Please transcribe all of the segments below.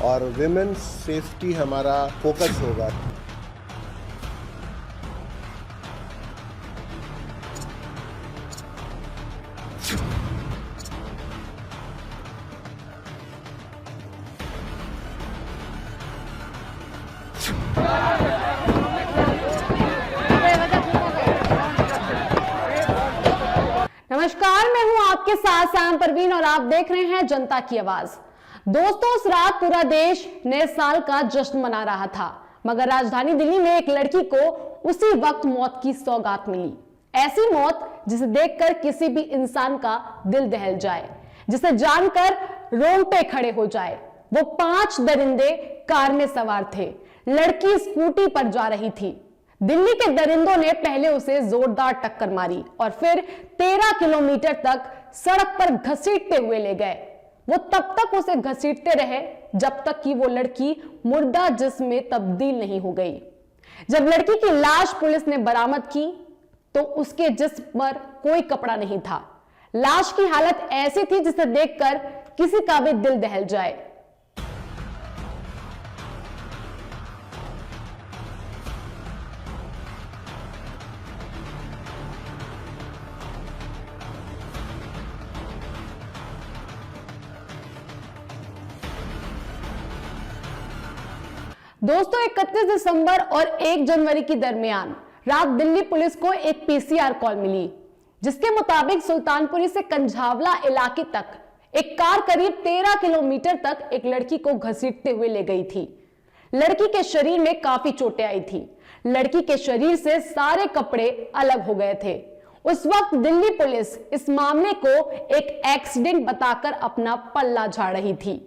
और women safety हमारा focus होगा। नमस्कार, मैं हूं आपके साथ सैम परवीन और आप देख रहे हैं जनता की आवाज। दोस्तों, उस रात पूरा देश नए साल का जश्न मना रहा था, मगर राजधानी दिल्ली में एक लड़की को उसी वक्त मौत की सौगात मिली। ऐसी मौत जिसे देखकर किसी भी इंसान का दिल दहल जाए, जिसे जानकर रोंगटे खड़े हो जाए। वो 5 दरिंदे कार में सवार थे। लड़की स्कूटी पर जा रही थी। दिल्ली के दरिंदों ने पहले उसे जोरदार टक्कर मारी और फिर 13 किलोमीटर तक सड़क पर घसीटते हुए ले गए। वो तब तक उसे घसीटते रहे जब तक कि वो लड़की मुर्दा जिस्म में तब्दील नहीं हो गई। जब लड़की की लाश पुलिस ने बरामद की तो उसके जिस्म पर कोई कपड़ा नहीं था। लाश की हालत ऐसी थी जिसे देखकर किसी का भी दिल दहल जाए। दोस्तों, 31 दिसंबर और 1 जनवरी की दरमियान रात दिल्ली पुलिस को एक पीसीआर कॉल मिली, जिसके मुताबिक सुल्तानपुरी से कंझावला इलाके तक एक कार करीब 13 किलोमीटर तक एक लड़की को घसीटते हुए ले गई थी। लड़की के शरीर में काफी चोटें आई थी। लड़की के शरीर से सारे कपड़े अलग हो गए थे। उस वक्त दिल्ली पुलिस इस मामले को एक एक्सीडेंट बताकर अपना पल्ला झाड़ रही थी।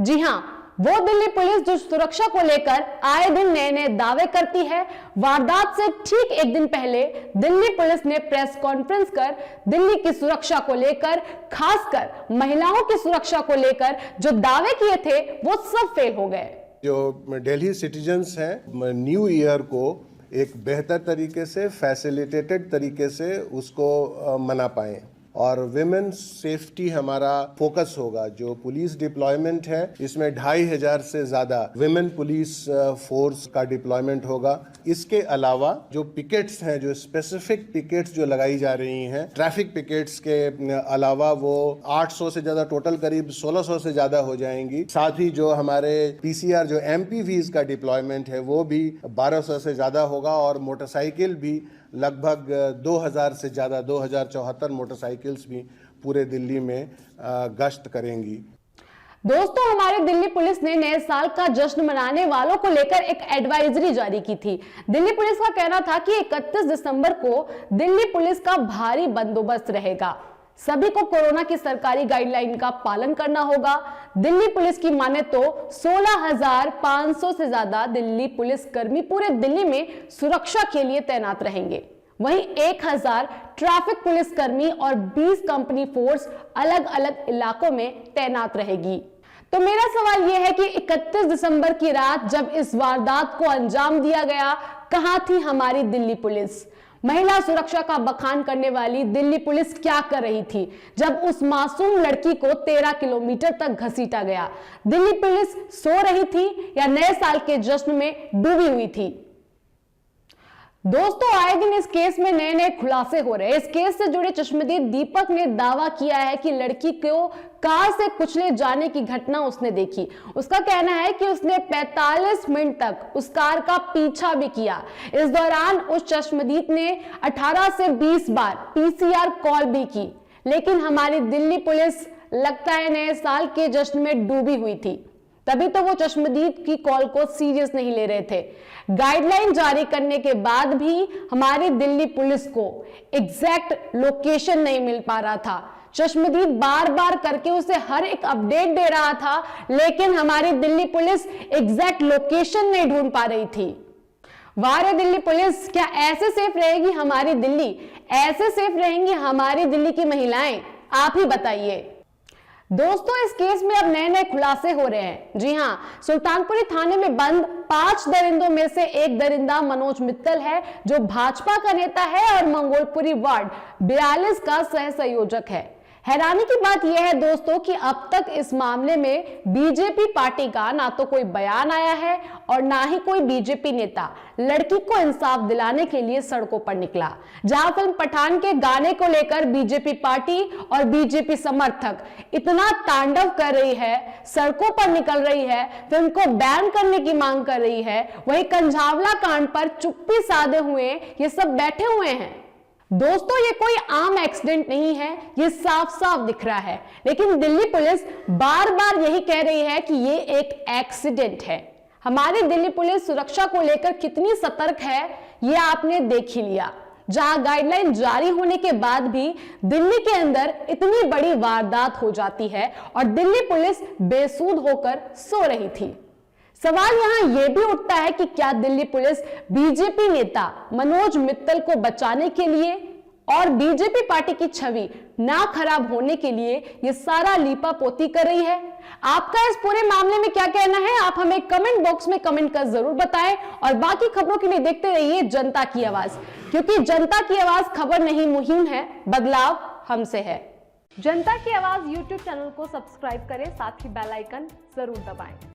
जी हां, वो दिल्ली पुलिस जो सुरक्षा को लेकर आए दिन नए नए दावे करती है। वारदात से ठीक एक दिन पहले दिल्ली पुलिस ने प्रेस कॉन्फ्रेंस कर दिल्ली की सुरक्षा को लेकर, खासकर महिलाओं की सुरक्षा को लेकर जो दावे किए थे वो सब फेल हो गए। जो दिल्ली सिटीजन्स हैं, न्यू ईयर को एक बेहतर तरीके से, फैसिलिटेटेड तरीके से उसको मना पाएं और विमेन सेफ्टी हमारा फोकस होगा। जो पुलिस डिप्लॉयमेंट है, इसमें 2500 से ज्यादा विमेन पुलिस फोर्स का डिप्लॉयमेंट होगा। इसके अलावा जो पिकेट्स हैं, जो स्पेसिफिक पिकेट्स जो लगाई जा रही हैं, ट्रैफिक पिकेट्स के अलावा वो 800 से ज्यादा, टोटल करीब 1600 से ज्यादा हो जाएंगी। साथ ही जो हमारे पीसीआर जो एमपीवीज का डिप्लॉयमेंट है वो भी 1200 से ज्यादा होगा और मोटरसाइकिल भी लगभग 2000 से ज्यादा, 2074 मोटरसाइकिल्स भी पूरे दिल्ली में गश्त करेंगी। दोस्तों, हमारी दिल्ली पुलिस ने नए साल का जश्न मनाने वालों को लेकर एक एडवाइजरी जारी की थी। दिल्ली पुलिस का कहना था कि 31 दिसंबर को दिल्ली पुलिस का भारी बंदोबस्त रहेगा। सभी को कोरोना की सरकारी गाइडलाइन का पालन करना होगा। दिल्ली पुलिस की माने तो 16,500 से ज्यादा दिल्ली पुलिस कर्मी पूरे दिल्ली में सुरक्षा के लिए तैनात रहेंगे। वहीं 1000 ट्रैफिक पुलिस कर्मी और 20 कंपनी फोर्स अलग अलग इलाकों में तैनात रहेगी। तो मेरा सवाल यह है कि 31 दिसंबर की रात जब इस वारदात को अंजाम दिया गया, कहां थी हमारी दिल्ली पुलिस? महिला सुरक्षा का बखान करने वाली दिल्ली पुलिस क्या कर रही थी जब उस मासूम लड़की को 13 किलोमीटर तक घसीटा गया? दिल्ली पुलिस सो रही थी या नए साल के जश्न में डूबी हुई थी? दोस्तों, आए दिन इस केस में नए नए खुलासे हो रहे हैं। इस केस से जुड़े चश्मदीद दीपक ने दावा किया है कि लड़की को कार से कुचले जाने की घटना उसने देखी। उसका कहना है कि उसने 45 मिनट तक उस कार का पीछा भी किया। इस दौरान उस चश्मदीद ने 18 से 20 बार पीसीआर कॉल भी की, लेकिन हमारी दिल्ली पुलिस लगता है नए साल के जश्न में डूबी हुई थी। तभी तो वो चश्मदीद की कॉल को सीरियस नहीं ले रहे थे। गाइडलाइन जारी करने के बाद भी हमारी दिल्ली पुलिस को एग्जैक्ट लोकेशन नहीं मिल पा रहा था। चश्मदीद बार बार करके उसे हर एक अपडेट दे रहा था, लेकिन हमारी दिल्ली पुलिस एग्जैक्ट लोकेशन नहीं ढूंढ पा रही थी। वाह दिल्ली पुलिस, क्या ऐसे सेफ रहेगी हमारी दिल्ली? ऐसे सेफ रहेंगी हमारी दिल्ली की महिलाएं? आप ही बताइए। दोस्तों, इस केस में अब नए नए खुलासे हो रहे हैं। जी हां, सुल्तानपुरी थाने में बंद 5 दरिंदों में से एक दरिंदा मनोज मित्तल है, जो भाजपा का नेता है और मंगोलपुरी वार्ड 42 का सह संयोजक है। हैरानी की बात यह है दोस्तों कि अब तक इस मामले में बीजेपी पार्टी का ना तो कोई बयान आया है और ना ही कोई बीजेपी नेता लड़की को इंसाफ दिलाने के लिए सड़कों पर निकला। जहां फिल्म पठान के गाने को लेकर बीजेपी पार्टी और बीजेपी समर्थक इतना तांडव कर रही है, सड़कों पर निकल रही है, फिल्म को बैन करने की मांग कर रही है, वहीं कंझावला कांड पर चुप्पी साधे हुए ये सब बैठे हुए हैं। दोस्तों ये कोई आम एक्सीडेंट नहीं है, ये साफ साफ दिख रहा है, लेकिन दिल्ली पुलिस बार बार यही कह रही है कि ये एक एक्सीडेंट है। हमारी दिल्ली पुलिस सुरक्षा को लेकर कितनी सतर्क है ये आपने देख ही लिया। जहां गाइडलाइन जारी होने के बाद भी दिल्ली के अंदर इतनी बड़ी वारदात हो जाती है और दिल्ली पुलिस बेसुध होकर सो रही थी। सवाल यहां यह भी उठता है कि क्या दिल्ली पुलिस बीजेपी नेता मनोज मित्तल को बचाने के लिए और बीजेपी पार्टी की छवि ना खराब होने के लिए यह सारा लीपापोती कर रही है? आपका इस पूरे मामले में क्या कहना है? आप हमें कमेंट बॉक्स में कमेंट कर जरूर बताएं और बाकी खबरों के लिए देखते रहिए जनता की आवाज, क्योंकि जनता की आवाज खबर नहीं मुहिम है, बदलाव हमसे है। जनता की आवाज YouTube चैनल को सब्सक्राइब करें, साथ ही बेल आइकन जरूर दबाएं।